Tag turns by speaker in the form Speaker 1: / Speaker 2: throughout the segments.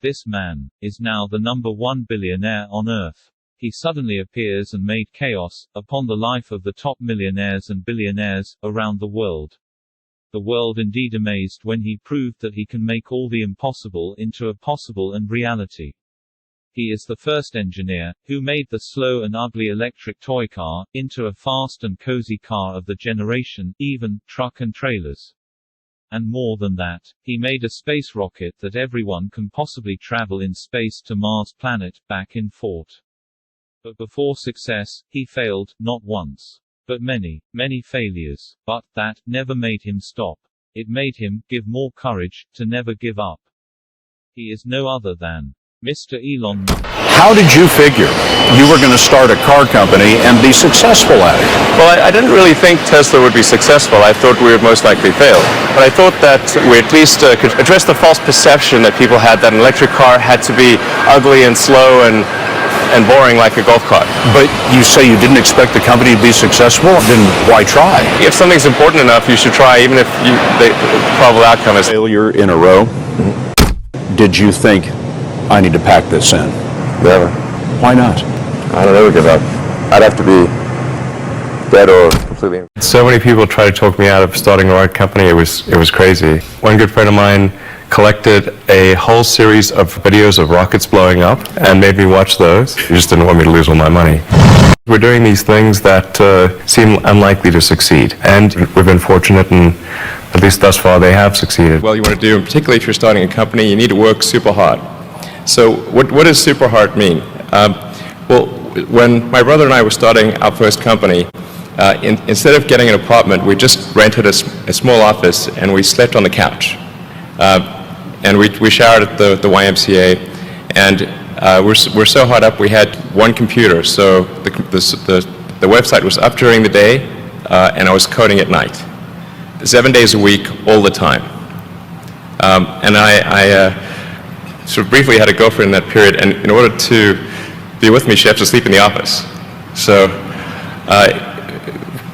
Speaker 1: This man is now the #1 billionaire on Earth. He suddenly appears and made chaos upon the life of the top millionaires and billionaires around the world. The world indeed amazed when he proved that he can make all the impossible into a possible and reality. He is the first engineer who made the slow and ugly electric toy car into a fast and cozy car of the generation, even truck and trailers. And more than that, he made a space rocket that everyone can possibly travel in space to Mars planet, back and forth. But before success, he failed, not once, but many, many failures. But that never made him stop. It made him give more courage to never give up. He is no other than Mr. Elon Musk.
Speaker 2: How did you figure you were going to start a car company and be successful at it?
Speaker 3: Well, I didn't really think Tesla would be successful. I thought we would most likely fail. But I thought that we at least could address the false perception that people had that an electric car had to be ugly and slow and boring like a golf cart.
Speaker 2: But you say you didn't expect the company to be successful, then why try?
Speaker 3: If something's important enough, you should try, even if the probable outcome is
Speaker 2: Failure in a row. Did you think, I need to pack this in?
Speaker 4: Never.
Speaker 2: Why not?
Speaker 4: I don't ever give up. I'd have to be dead or completely.
Speaker 5: So many people tried to talk me out of starting a rocket company. It was crazy. One good friend of mine collected a whole series of videos of rockets blowing up and made me watch those. He just didn't want me to lose all my money. We're doing these things that seem unlikely to succeed, and we've been fortunate, and at least thus far they have succeeded.
Speaker 6: Well, you want to do, and particularly if you're starting a company, you need to work super hard. So what does super hard mean? Well, when my brother and I were starting our first company, instead of getting an apartment, we just rented a small office and we slept on the couch. And we showered at the YMCA, and we're so hot up we had one computer, so the website was up during the day, and I was coding at night. 7 days a week, all the time. And I sort of briefly had a girlfriend in that period, and in order to be with me, she had to sleep in the office. So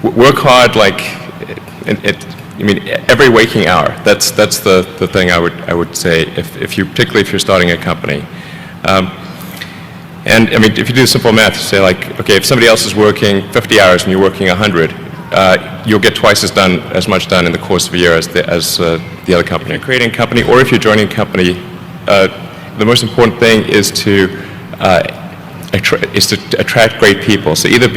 Speaker 6: work hard, like every waking hour. That's the thing I would say particularly if you're starting a company. And I mean, if you do simple math, you say like, okay, if somebody else is working 50 hours and you're working 100, you'll get twice as much done in the course of a year as the other company. If you're creating a company, or if you're joining a company, the most important thing is to attract great people. So either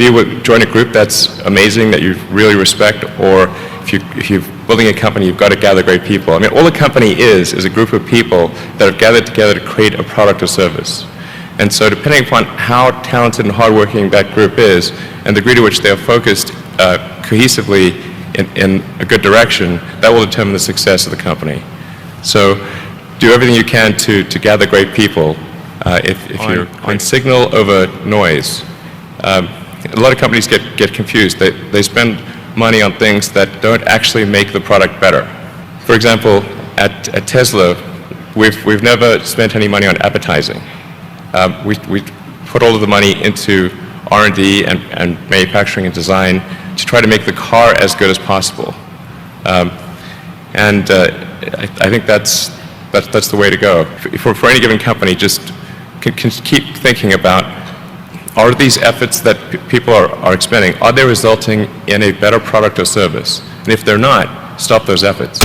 Speaker 6: join a group that's amazing, that you really respect, or if you're building a company, you've got to gather great people. I mean, all a company is a group of people that have gathered together to create a product or service. And so depending upon how talented and hardworking that group is, and the degree to which they are focused cohesively in a good direction, that will determine the success of the company. So do everything you can to gather great people. If you're on signal over noise, a lot of companies get confused. They spend money on things that don't actually make the product better. For example, at Tesla, we've never spent any money on advertising. We put all of the money into R&D and manufacturing and design to try to make the car as good as possible. And I think that's the way to go. For any given company, just keep thinking about, are these efforts that people are expending, are they resulting in a better product or service? And if they're not, stop those efforts.